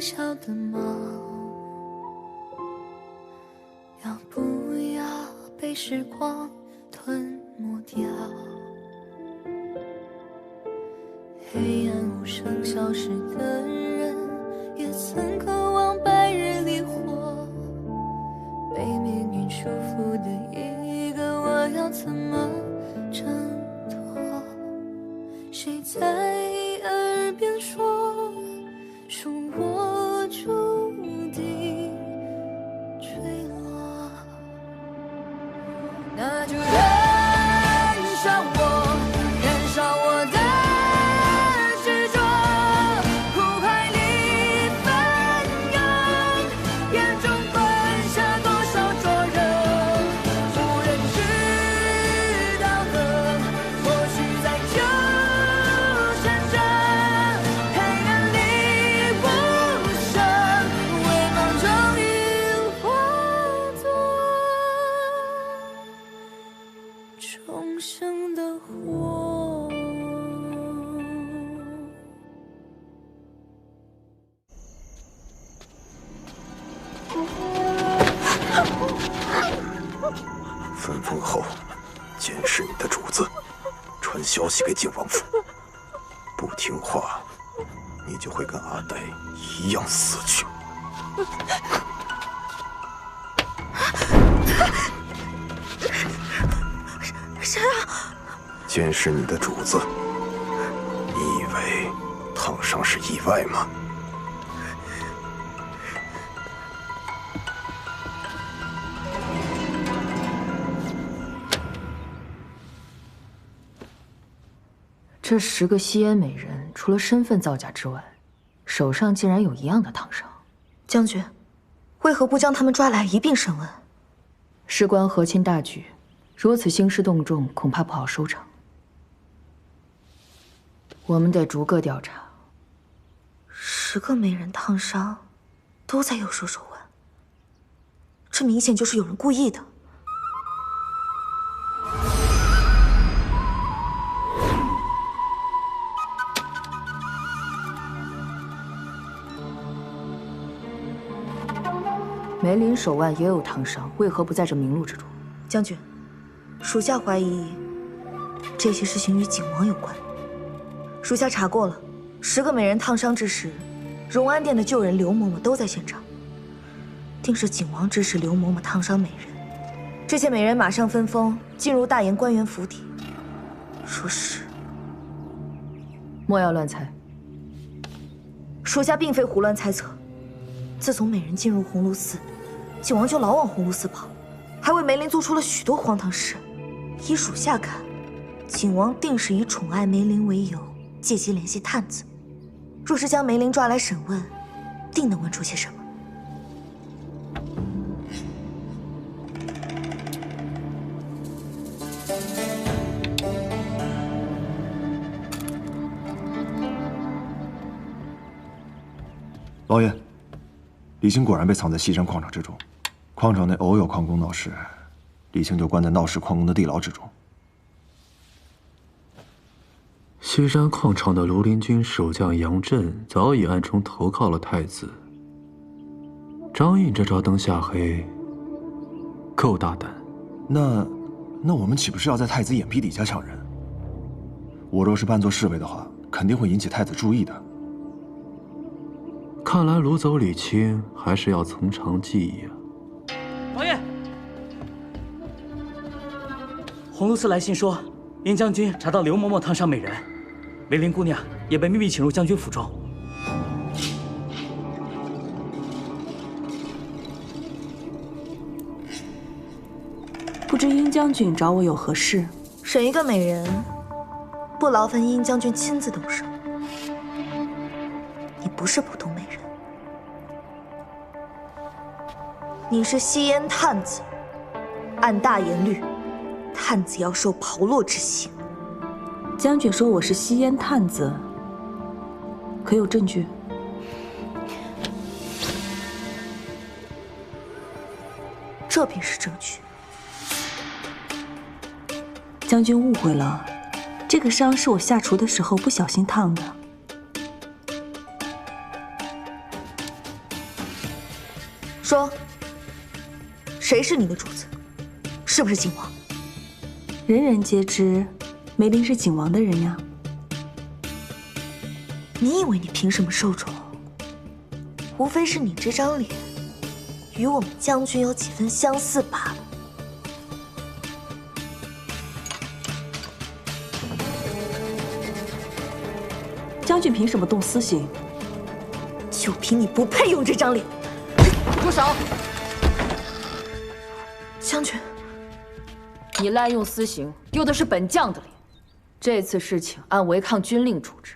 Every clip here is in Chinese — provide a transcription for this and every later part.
小的吗？要不要被时光吞没掉？黑暗无声消失的人，也曾渴望白日里活。被命运束缚的一个我，要怎么挣脱？谁在耳边说我注定坠落？那就燃烧我，燃烧我的执着，苦海里翻涌，眼中灌下多少灼热，无人知道的，或许在纠缠着，黑暗里无声，微光终于化作重生的火。分封后，监视你的主子，传消息给景王府。不听话，你就会跟阿呆一样死去。谁啊？监视你的主子，你以为烫伤是意外吗？这10个吸烟美人，除了身份造假之外，手上竟然有一样的烫伤。将军，为何不将他们抓来一并审问？事关和亲大局，如此兴师动众，恐怕不好收场。我们得逐个调查。10个美人烫伤，都在右手手腕，这明显就是有人故意的。梅林手腕也有烫伤，为何不在这名录之中？将军，属下怀疑这些事情与景王有关。属下查过了，10个美人烫伤之时，荣安殿的旧人刘嬷嬷都在现场，定是景王指使刘嬷嬷烫伤美人。这些美人马上分封进入大言官员府邸。说是，莫要乱猜。属下并非胡乱猜测。自从美人进入鸿胪寺，景王就老往鸿胪寺跑，还为梅林做出了许多荒唐事。依属下看，景王定是以宠爱梅林为由，借机联系探子。若是将梅林抓来审问，定能问出些什么。老爷，李青果然被藏在西山矿场之中，矿场内偶有矿工闹事，李青就关在闹事矿工的地牢之中。西山矿场的庐陵军守将杨震早已暗中投靠了太子。张印这招灯下黑，够大胆。那我们岂不是要在太子眼皮底下抢人？我若是扮作侍卫的话，肯定会引起太子注意的。看来掳走李青还是要从长计议啊。王爷，鸿胪寺来信说，殷将军查到刘嬷嬷烫伤美人，梅林姑娘也被秘密请入将军府中。不知殷将军找我有何事？审一个美人，不劳烦殷将军亲自动手。你不是普通美人，你是吸烟探子。按大言律，探子要受炮烙之刑。将军说我是吸烟探子，可有证据？这便是证据。将军误会了，这个伤是我下厨的时候不小心烫的。说，谁是你的主子？是不是景王？人人皆知，梅林是景王的人呀。你以为你凭什么受宠？无非是你这张脸，与我们将军有几分相似罢了。将军凭什么动私刑？就凭你不配用这张脸！住手！将军，你滥用私刑，丢的是本将的脸。这次事情按违抗军令处置，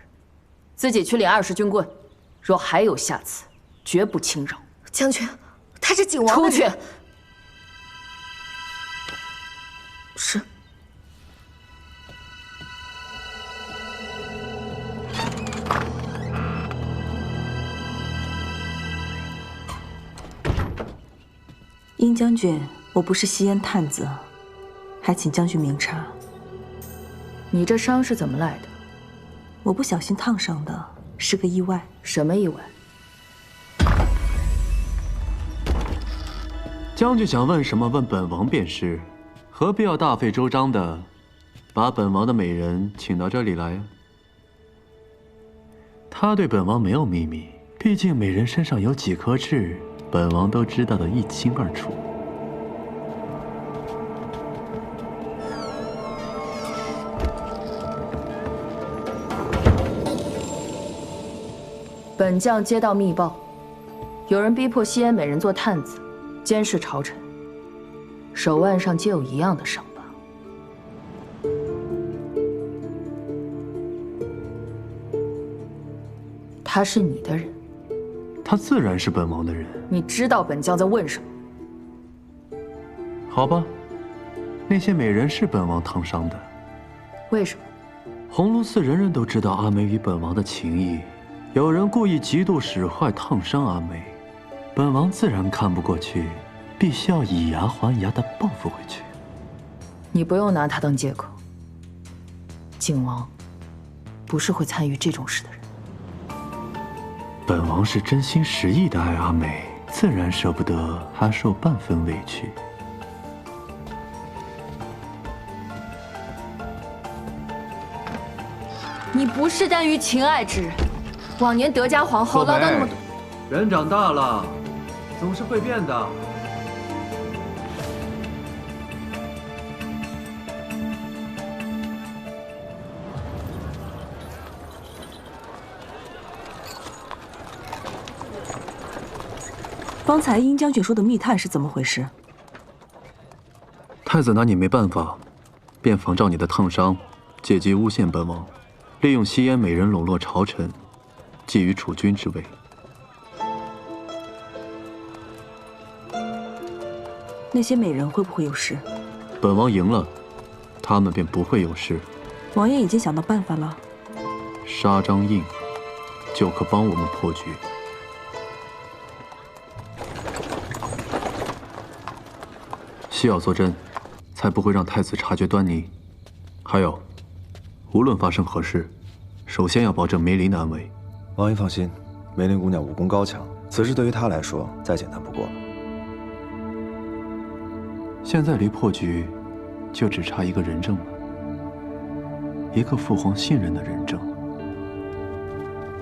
自己去领20军棍。若还有下次，绝不轻饶。将军，他是景王的人。出去。是。殷将军，我不是西燕探子，还请将军明察。你这伤是怎么来的？我不小心烫伤的，是个意外。什么意外？将军想问什么，问本王便是，何必要大费周章的把本王的美人请到这里来？他对本王没有秘密，毕竟美人身上有几颗痣，本王都知道得一清二楚。本将接到密报，有人逼迫西燕美人做探子，监视朝臣，手腕上皆有一样的伤疤。他是你的人，他自然是本王的人。你知道本将在问什么？好吧，那些美人是本王烫伤的。为什么？鸿胪寺人人都知道阿梅与本王的情谊。有人故意嫉妒使坏，烫伤阿梅，本王自然看不过去，必须要以牙还牙的报复回去。你不用拿他当借口。景王不是会参与这种事的人。本王是真心实意的爱阿梅，自然舍不得她受半分委屈。你不是耽于情爱之人。往年德家皇后唠叨那么多，人长大了，总是会变的。方才殷将军说的密探是怎么回事？太子拿你没办法，便仿照你的烫伤，借机诬陷本王，利用西燕美人笼络朝臣。觊觎储君之位，那些美人会不会有事？本王赢了，他们便不会有事。王爷已经想到办法了，杀张印就可帮我们破局。需要坐镇，才不会让太子察觉端倪。还有，无论发生何事，首先要保证梅林的安危。王爷放心，梅林姑娘武功高强，此事对于她来说再简单不过了。现在离破局就只差一个人证了，一个父皇信任的人证。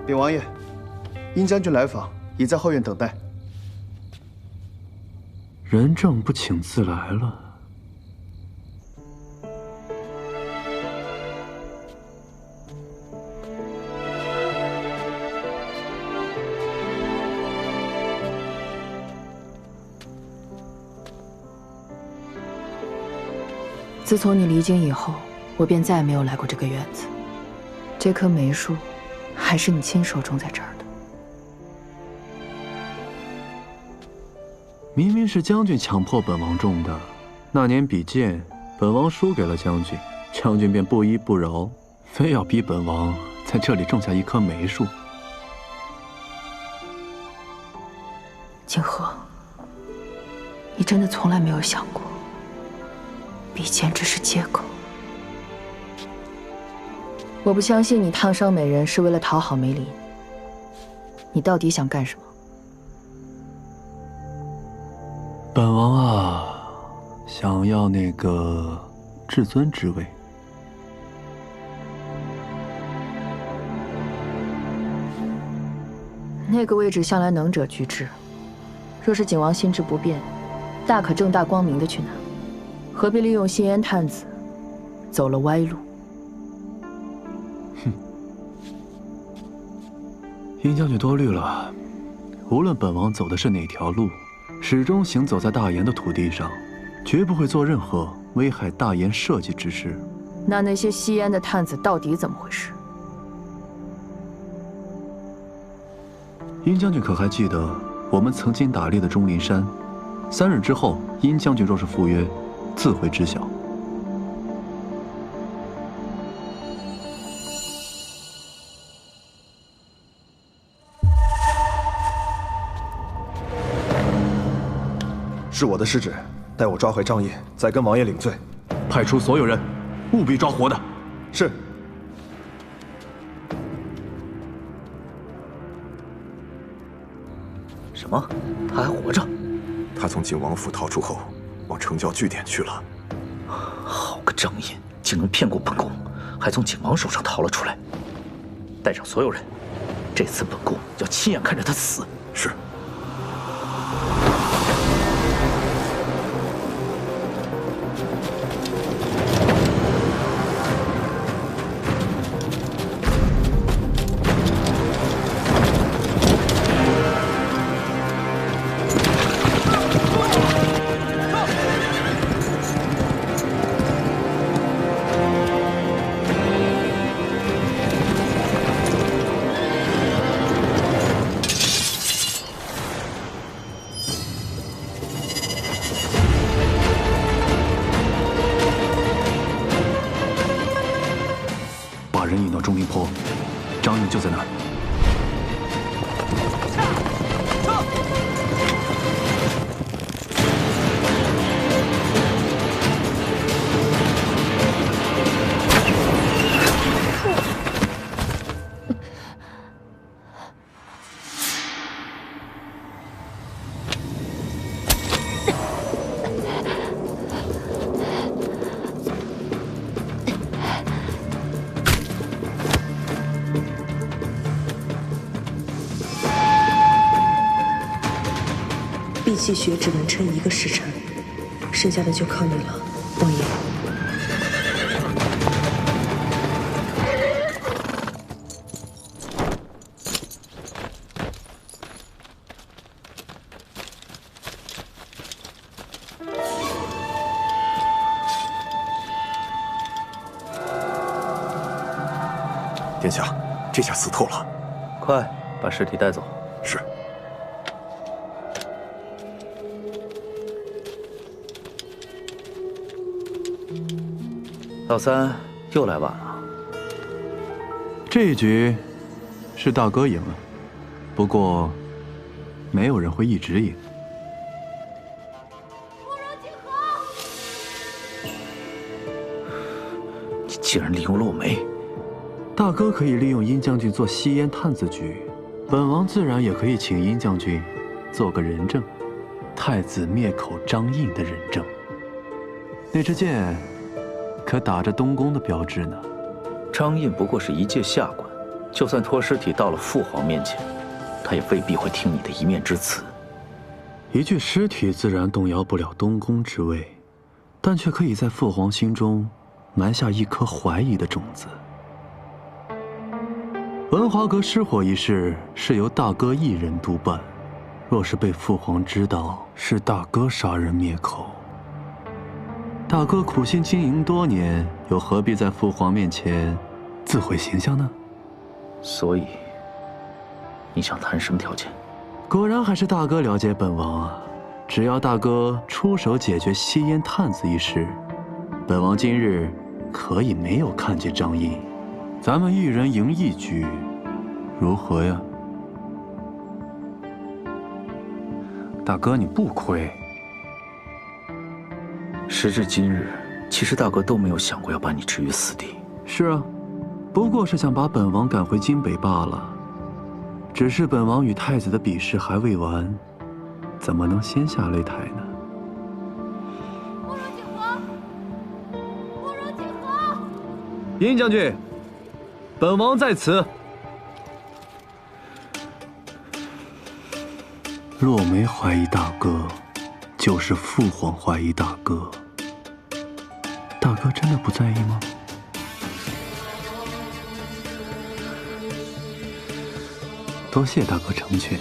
禀王爷，殷将军来访，已在后院等待。人证不请自来了。自从你离京以后，我便再也没有来过这个院子。这棵梅树，还是你亲手种在这儿的。明明是将军强迫本王种的。那年比剑，本王输给了将军，将军便不依不饶，非要逼本王在这里种下一棵梅树。景和，你真的从来没有想过，比剑只是借口？我不相信你烫伤美人是为了讨好梅林。你到底想干什么？本王啊，想要那个至尊之位。那个位置向来能者居之，若是景王心智不变，大可正大光明的去拿，何必利用谢烟探子走了歪路？哼，殷将军多虑了。无论本王走的是哪条路，始终行走在大炎的土地上，绝不会做任何危害大炎社稷之事。那些吸烟的探子到底怎么回事？殷将军可还记得我们曾经打猎的钟灵山？3日之后，殷将军若是赴约，自会知晓。是我的失职，待我抓回张印，再跟王爷领罪。派出所有人，务必抓活的。是。什么？他还活着？他从景王府逃出后，往城郊据点去了。好个张印，竟能骗过本宫，还从景王手上逃了出来。带上所有人，这次本宫要亲眼看着他死。是。钟灵坡，张印就在那儿。碧气血只能撑1个时辰，剩下的就靠你了，王爷。殿下，这下死透了！快把尸体带走。是。老三又来晚了。这一局是大哥赢了，不过没有人会一直赢。你竟然利用了我梅！大哥可以利用殷将军做吸烟探子局，本王自然也可以请殷将军做个人证，太子灭口张印的人证。那支箭可打着东宫的标志呢。张印不过是一介下官，就算拖尸体到了父皇面前，他也未必会听你的一面之词。一具尸体自然动摇不了东宫之位，但却可以在父皇心中埋下一颗怀疑的种子。文华阁失火一事是由大哥一人督办，若是被父皇知道是大哥杀人灭口，大哥苦心经营多年，又何必在父皇面前自毁形象呢？所以，你想谈什么条件？果然还是大哥了解本王啊！只要大哥出手解决吸烟探子一事，本王今日可以没有看见张印，咱们一人赢1局，如何呀？大哥，你不亏。时至今日，其实大哥都没有想过要把你置于死地。是啊，不过是想把本王赶回京北罢了。只是本王与太子的比试还未完，怎么能先下擂台呢？殷将军，本王在此。落梅怀疑大哥，就是父皇怀疑大哥。大哥真的不在意吗？多谢大哥成全。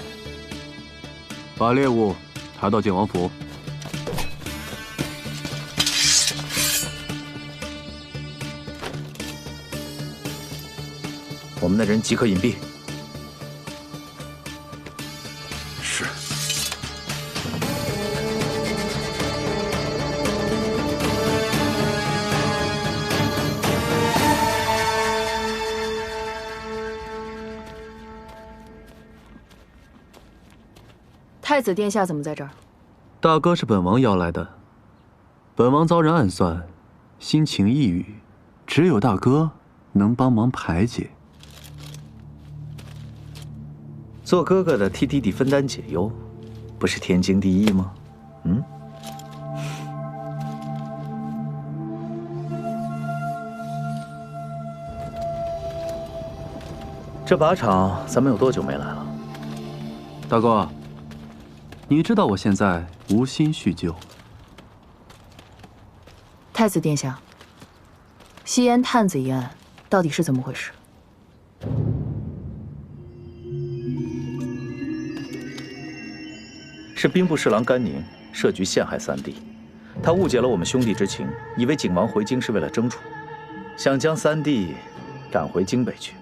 把猎物抬到靖王府。我们的人即刻隐蔽。是。太子殿下怎么在这儿？大哥是本王邀来的。本王遭人暗算，心情抑郁，只有大哥能帮忙排解。做哥哥的替弟弟分担解忧，不是天经地义吗？嗯。这靶场咱们有多久没来了？大哥，你知道我现在无心叙旧。太子殿下，西烟探子一案到底是怎么回事？是兵部侍郎甘宁设局陷害三弟，他误解了我们兄弟之情，以为景王回京是为了争储，想将三弟赶回京北去。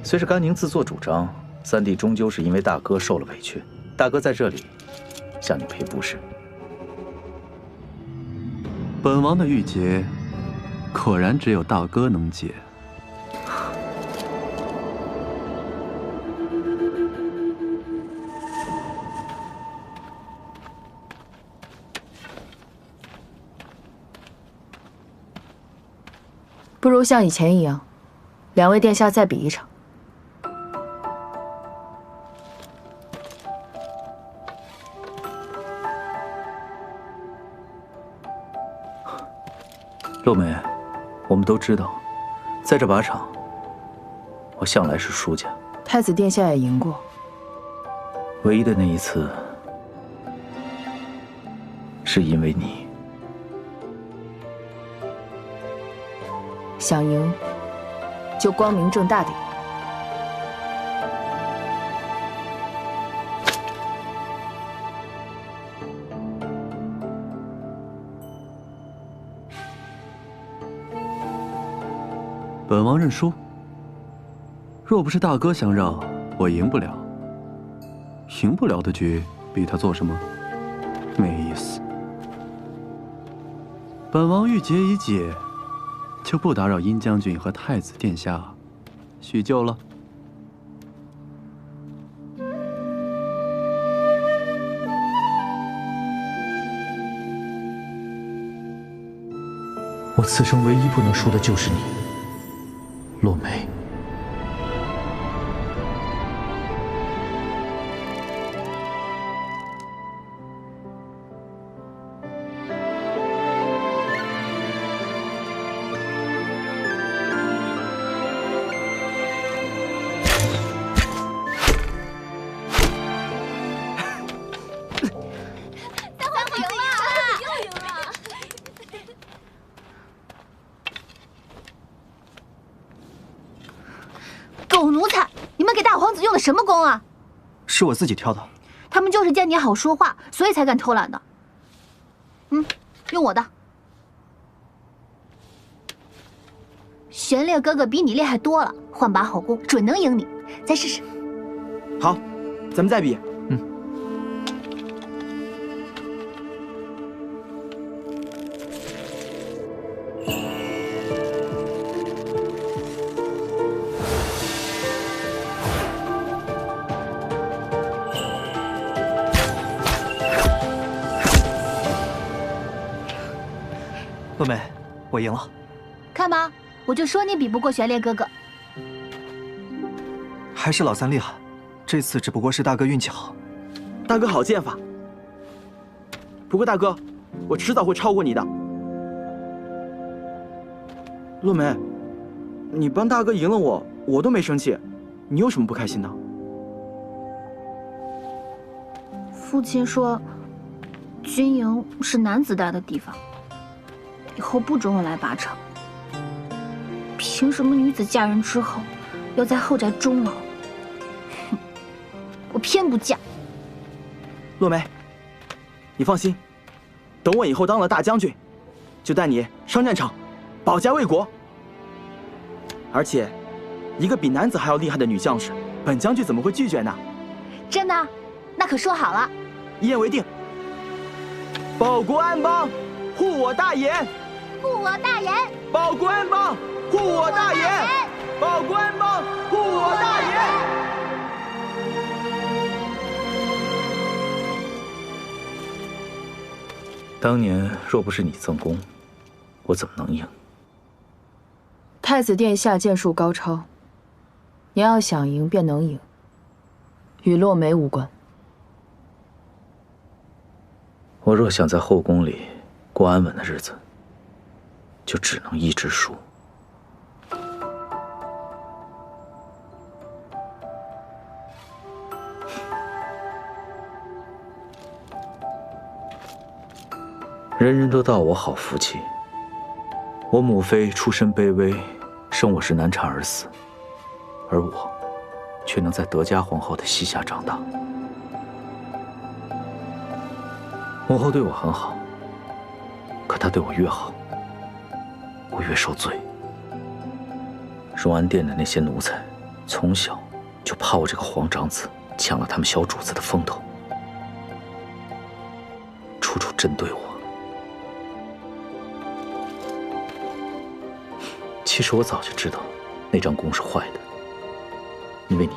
虽是甘宁自作主张，三弟终究是因为大哥受了委屈，大哥在这里向你赔不是。本王的郁结，果然只有大哥能解。不如像以前一样，两位殿下再比一场。洛梅，我们都知道，在这靶场，我向来是输家。太子殿下也赢过，唯一的那一次，是因为你。想赢，就光明正大的赢。本王认输。若不是大哥相让，我赢不了。赢不了的局，逼他做什么？没意思。本王郁结已解，就不打扰殷将军和太子殿下叙旧了。我此生唯一不能输的就是你，洛梅。狗奴才！你们给大皇子用的什么弓啊？是我自己挑的。他们就是见你好说话，所以才敢偷懒的。用我的。玄烈哥哥比你厉害多了，换把好弓，准能赢你。再试试。好，咱们再比。洛梅，我赢了。看吧，我就说你比不过玄烈哥哥。还是老三厉害，这次只不过是大哥运气好。大哥好剑法。不过大哥，我迟早会超过你的。洛梅，你帮大哥赢了我，我都没生气，你有什么不开心的？父亲说，军营是男子待的地方，以后不准我来靶场。凭什么女子嫁人之后要在后宅终老？哼，我偏不嫁。洛梅，你放心，等我以后当了大将军，就带你上战场，保家卫国。而且，一个比男子还要厉害的女将士，本将军怎么会拒绝呢？真的？那可说好了。一言为定。保国安邦，护我大言。护我大言。保国安邦，护我大言。保国安邦，护我大言。当年若不是你赠功，我怎么能赢？太子殿下剑术高超，你要想赢便能赢，与洛梅无关。我若想在后宫里过安稳的日子，就只能一直输。人人都道我好福气，我母妃出身卑微，生我时难产而死，而我却能在德嘉皇后的膝下长大。母后对我很好，可她对我越好，我越受罪。荣安殿的那些奴才，从小就怕我这个皇长子抢了他们小主子的风头，处处针对我。其实我早就知道那张弓是坏的，因为你，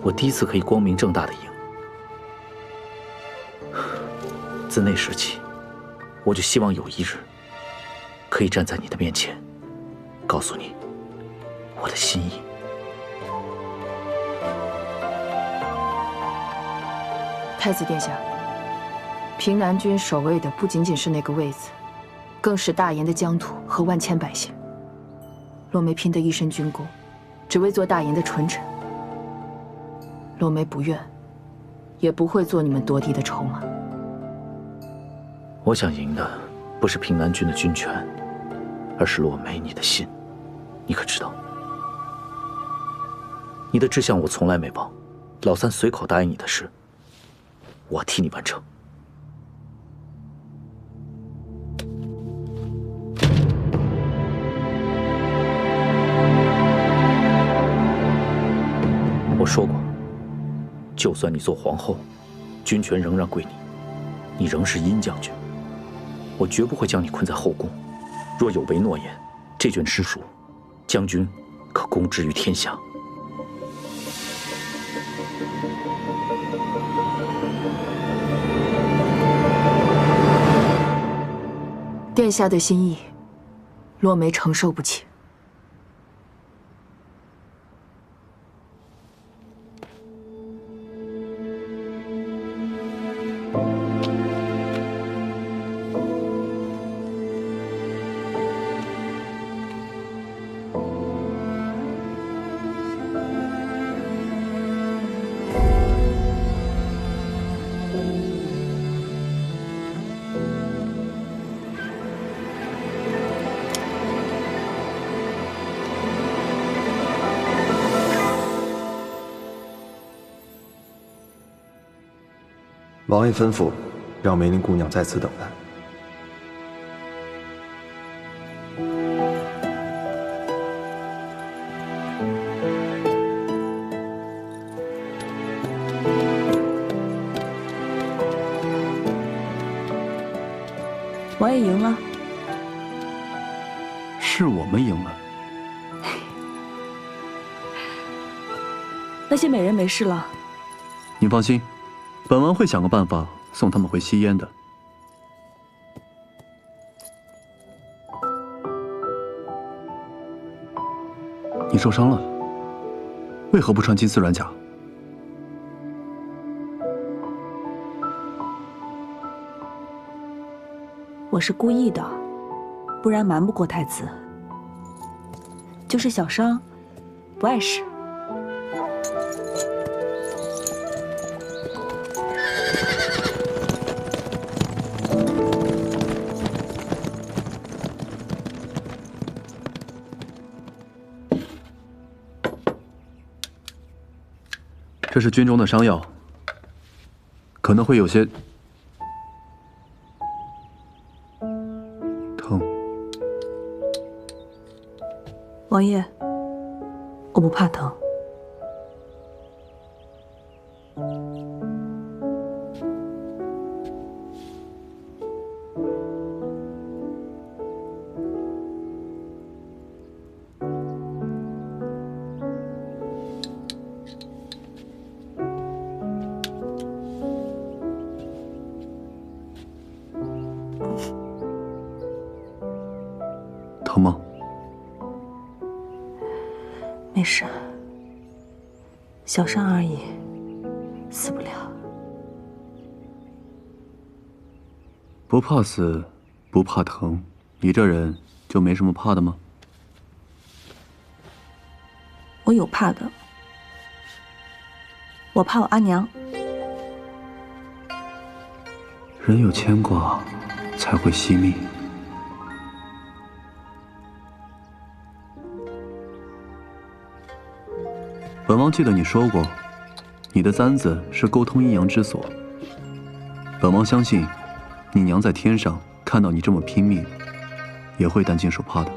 我第一次可以光明正大的赢。自那时起，我就希望有一日可以站在你的面前，告诉你我的心意。太子殿下，平南军守卫的不仅仅是那个位子，更是大研的疆土和万千百姓。洛梅拼得一身军功，只为做大研的纯臣。洛梅不愿，也不会做你们夺嫡的筹码。我想赢的不是平南军的军权，而是洛梅你的心。你可知道？你的志向我从来没忘，老三随口答应你的事，我替你完成。我说过，就算你做皇后，军权仍然归你，你仍是殷将军。我绝不会将你困在后宫。若有违诺言，这卷诗书，将军可公之于天下。殿下的心意，洛梅承受不起。王爷吩咐，让梅林姑娘在此等待。王爷赢了，是我们赢了。那些美人没事了。您放心，本王会想个办法送他们回西燕的。你受伤了，为何不穿金丝软甲？我是故意的，不然瞒不过太子。就是小伤，不碍事。这是军中的伤药，可能会有些疼。王爷，我不怕疼。疼吗？没事，小伤而已，死不了。不怕死，不怕疼，你这人就没什么怕的吗？我有怕的，我怕我阿娘。人有牵挂，才会惜命。本王记得你说过，你的簪子是沟通阴阳之所。本王相信，你娘在天上看到你这么拼命，也会担惊受怕的。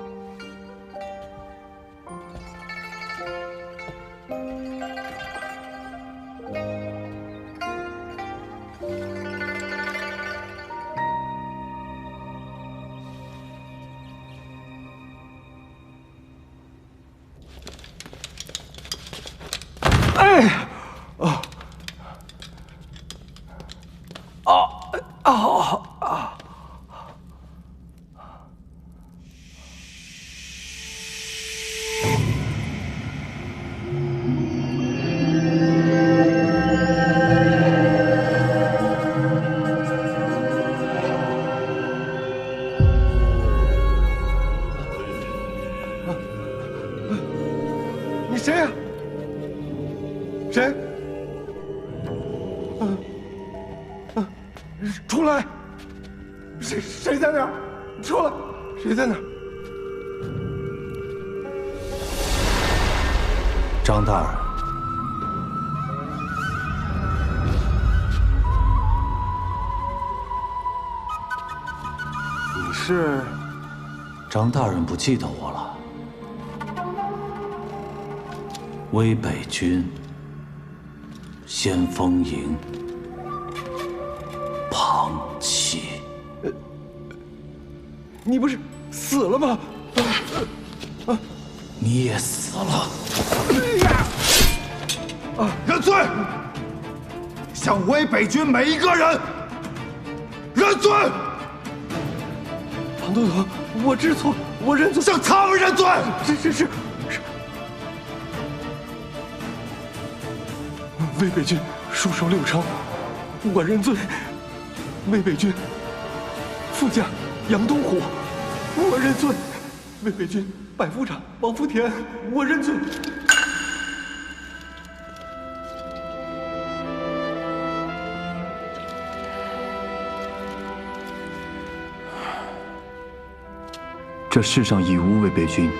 你谁呀？谁？出来！谁在那儿？出来！谁在那儿？张大人，你是？张大人不记得我了。威北军先锋营庞七。你不是死了吗？你也死了。认罪！向威北军每一个人认罪！庞都头，我知错，我认罪。向他们认罪！是。魏北军戍守六城，我认罪。魏北军副将杨东虎，我认罪。魏北军百夫长王福田，我认罪。这世上已无魏北军，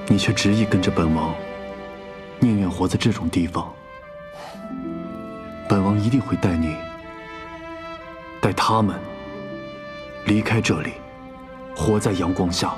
你却执意跟着本王，宁愿活在这种地方。本王一定会带你，带他们离开这里，活在阳光下。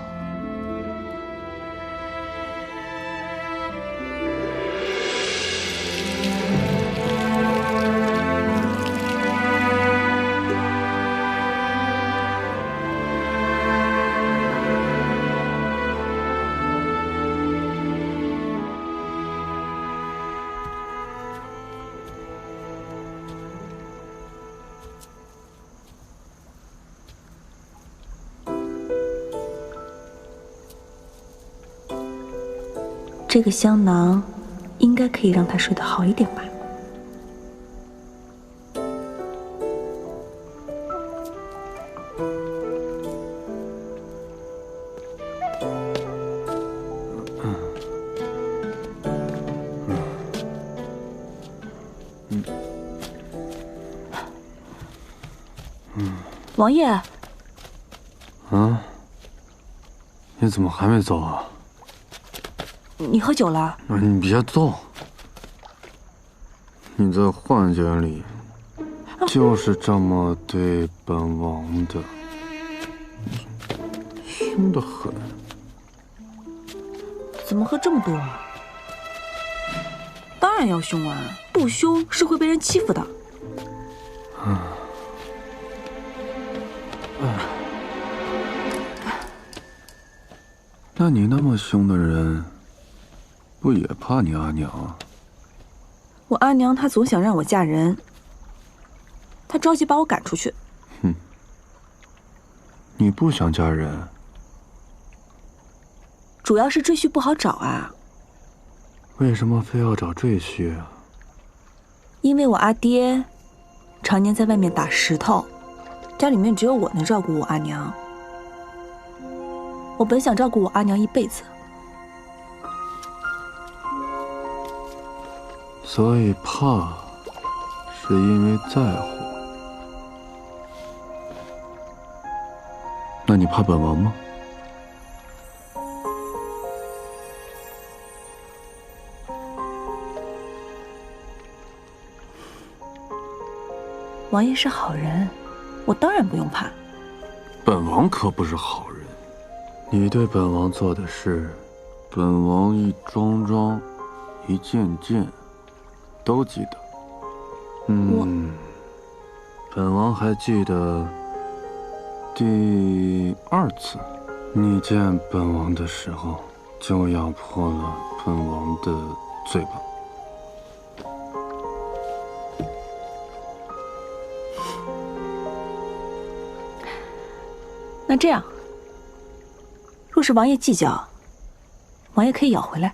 这个香囊应该可以让他睡得好一点吧。王爷。你怎么还没走啊？你喝酒了？你别动！你在幻觉里就是这么对本王的，凶得很。怎么喝这么多啊？当然要凶啊，不凶是会被人欺负的。那你那么凶的人，不也怕你阿娘啊？我阿娘她总想让我嫁人，她着急把我赶出去。哼，你不想嫁人？主要是赘婿不好找啊。为什么非要找赘婿啊？因为我阿爹常年在外面打石头，家里面只有我能照顾我阿娘。我本想照顾我阿娘一辈子，所以怕是因为在乎。那你怕本王吗？王爷是好人，我当然不用怕。本王可不是好人，你对本王做的事，本王一桩桩、一件件都记得。本王还记得第2次你见本王的时候，就咬破了本王的嘴巴。那这样，若是王爷计较，王爷可以咬回来。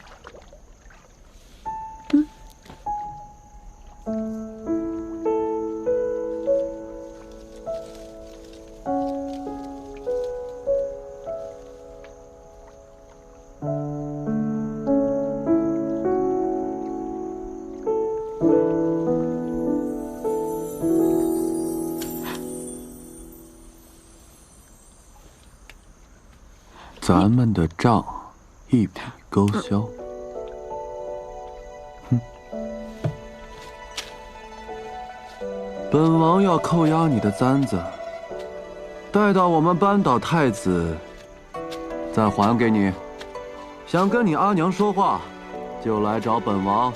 咱们的账一笔勾销。本王要扣押你的簪子，待到我们扳倒太子，再还给你。想跟你阿娘说话，就来找本王。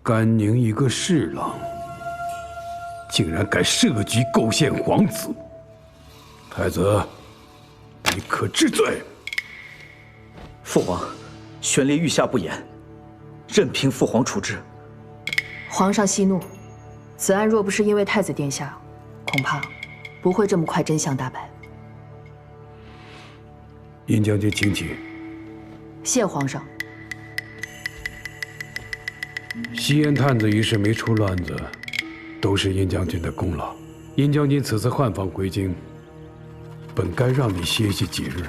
甘宁一个侍郎，竟然敢设局构陷皇子，太子，你可治罪？父王，玄烈御下不言，任凭父皇处置。皇上息怒，此案若不是因为太子殿下，恐怕不会这么快真相大白。殷将军，请起。谢皇上。西燕探子一事没出乱子，都是殷将军的功劳。殷将军此次换访回京，本该让你歇息几日，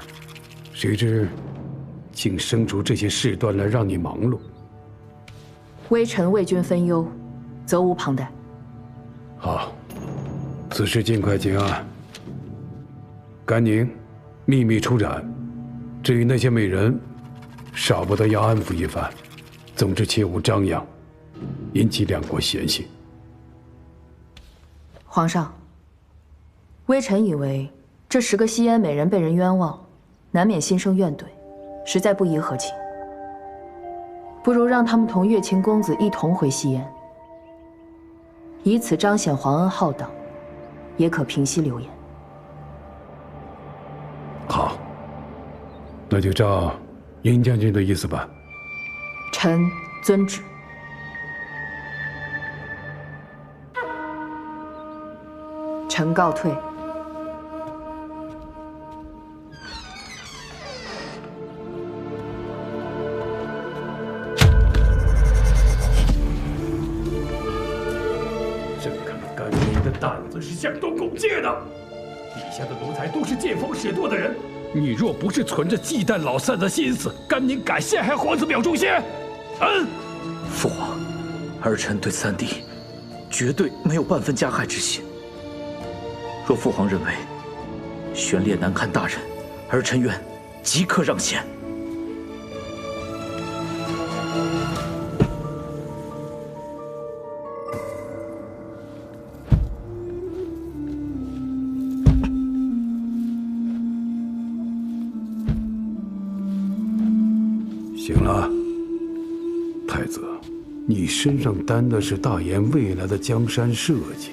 谁知竟生出这些事端来让你忙碌。微臣为君分忧，责无旁贷。好，此事尽快结案。甘宁，秘密出斩。至于那些美人，少不得要安抚一番。总之切勿张扬，引起两国嫌隙。皇上，微臣以为这10个西燕美人被人冤枉，难免心生怨怼，实在不宜和情。不如让他们同乐清公子一同回西燕，以此彰显皇恩浩荡，也可平息流言。好，那就照殷将军的意思办。臣遵旨。臣告退。朕看甘宁的胆子是相当够借的。陛下的奴才都是见风使舵的人，你若不是存着忌惮老三的心思，甘宁敢陷害皇子表忠先？父皇，儿臣对三弟绝对没有半分加害之心。若父皇认为悬列难堪大人，儿臣愿即刻让贤。行了，太子，你身上担的是大燕未来的江山社稷，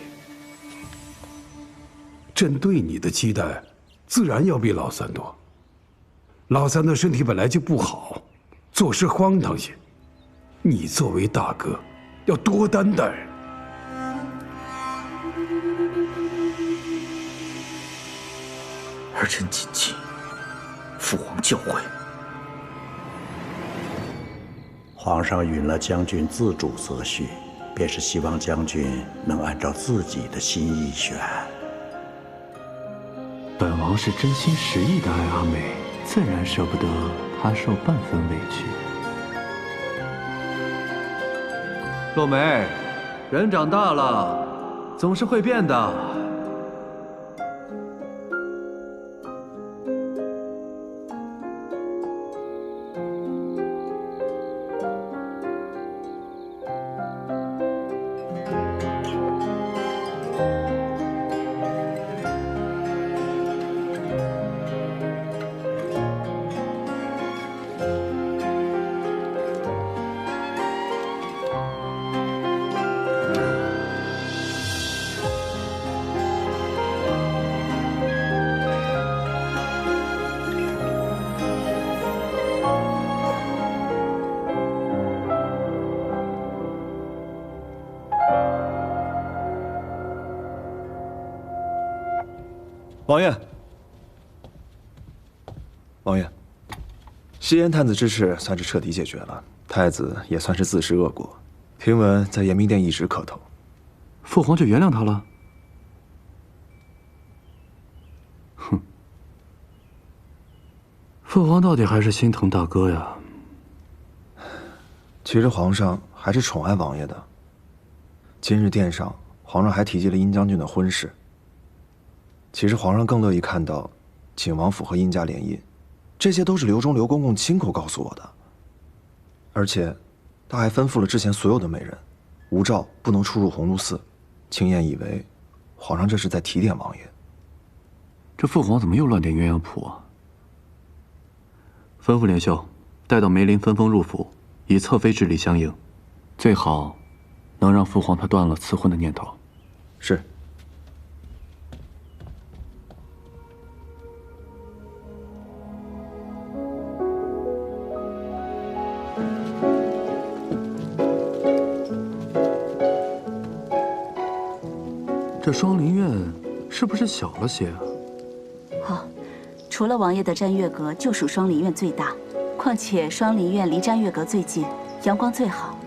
朕对你的期待，自然要比老三多。老三的身体本来就不好，做事荒唐些，你作为大哥，要多担待。儿臣谨记父皇教诲。皇上允了将军自主择婿，便是希望将军能按照自己的心意选。本王是真心实意的爱阿美，自然舍不得她受半分委屈。洛梅，人长大了，总是会变的。王爷，王爷，西燕探子之事算是彻底解决了，太子也算是自食恶果。听闻在延明殿一直磕头，父皇就原谅他了？哼，父皇到底还是心疼大哥呀。其实皇上还是宠爱王爷的。今日殿上，皇上还提及了殷将军的婚事。其实皇上更乐意看到景王府和殷家联姻，这些都是刘忠刘公公亲口告诉我的。而且，他还吩咐了之前所有的美人，无诏不能出入鸿胪寺。青燕以为，皇上这是在提点王爷。这父皇怎么又乱点鸳鸯谱啊？吩咐连秀，带到梅林分封入府，以侧妃之礼相迎，最好能让父皇他断了赐婚的念头。是。这双林苑是不是小了些啊？哦，除了王爷的瞻月阁，就属双林苑最大。况且双林苑离瞻月阁最近，阳光最好。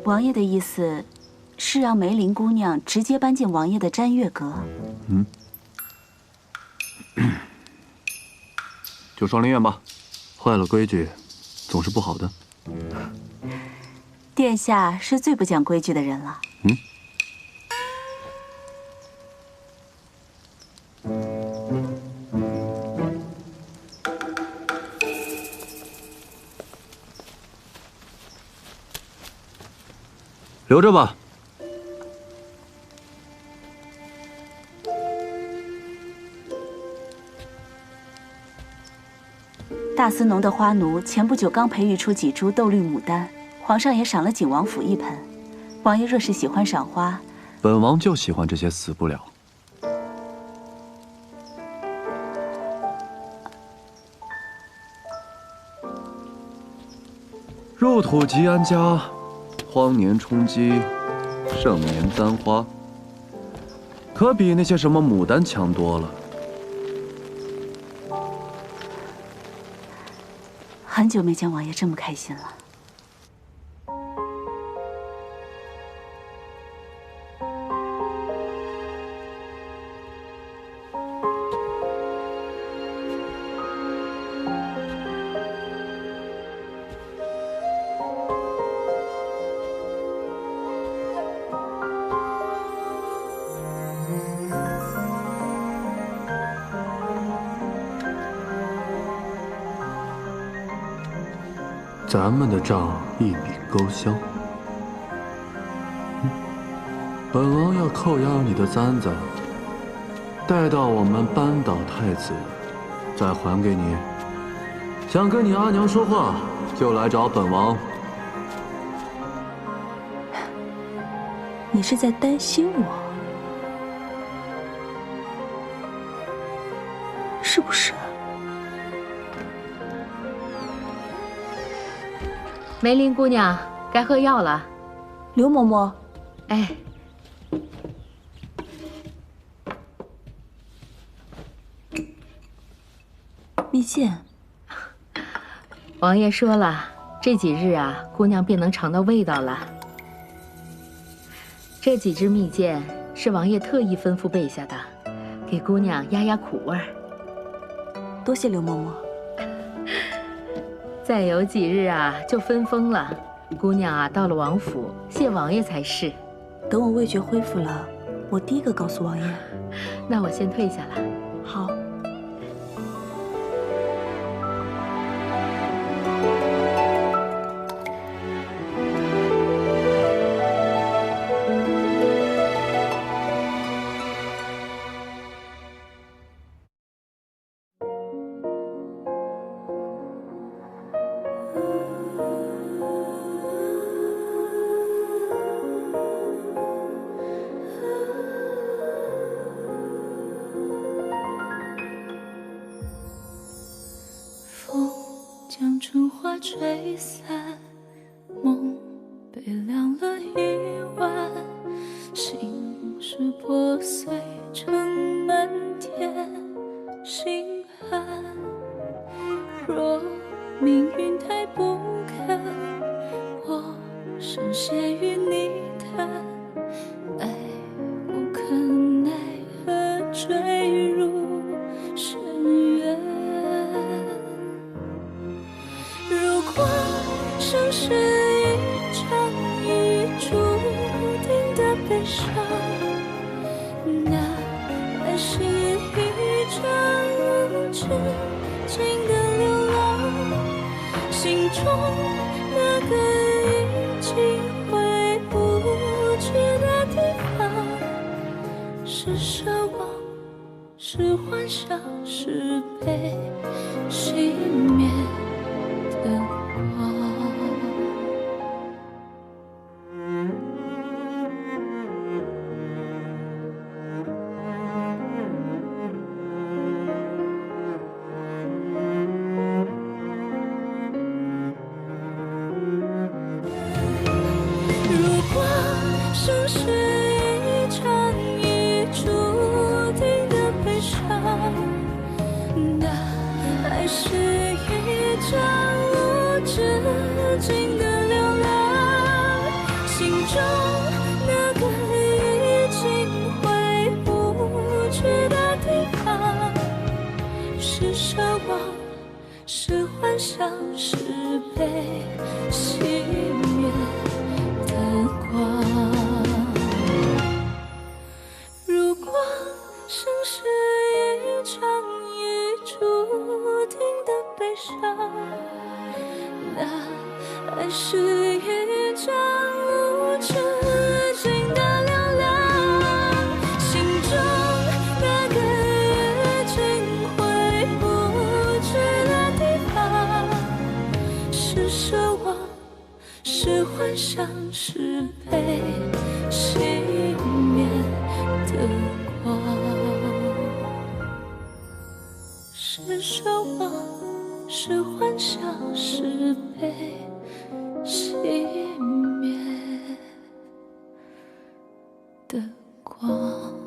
王爷的意思是让梅林姑娘直接搬进王爷的瞻月阁？嗯，就双林苑吧，坏了规矩，总是不好的。殿下是最不讲规矩的人了。嗯。留着吧。大司农的花奴前不久刚培育出几株豆绿牡丹。皇上也赏了景王府一盆，王爷若是喜欢赏花，本王就喜欢这些死不了。入土即安家，荒年充饥，圣眠簪花，可比那些什么牡丹强多了。很久没见王爷这么开心了。咱们的账一笔勾销。本王要扣押你的簪子，待到我们扳倒太子，再还给你。想跟你阿娘说话，就来找本王。你是在担心我，是不是？梅林姑娘，该喝药了。刘嬷嬷，哎，蜜饯。王爷说了，这几日啊，姑娘便能尝到味道了。这几支蜜饯是王爷特意吩咐备下的，给姑娘压压苦味儿。多谢刘嬷嬷。再有几日啊，就分封了。姑娘啊，到了王府谢王爷才是。等我味觉恢复了，我第一个告诉王爷。那我先退下了。好。将春花吹散，梦被凉了一晚，心事破碎成漫天星汉。若命运太不堪，我深陷于泥潭，爱无可奈何坠入深渊。如果生是一场已注定的悲伤，那爱是一场无止境的流浪。心中那个已经回不去的地方，是奢望，是幻想，是被熄灭的光。如果生是一场已注定的悲伤，那爱是一场无止境的流浪。心中那个已经回不去的地方，是奢望，是幻想，是被熄灭的光。如果生是一场已注定的悲伤，那爱是一场无止境的流浪。心中那个已经回不去的地方，是奢望，是幻想，是被熄灭的光。是奢望，是幻想，是被熄灭的光。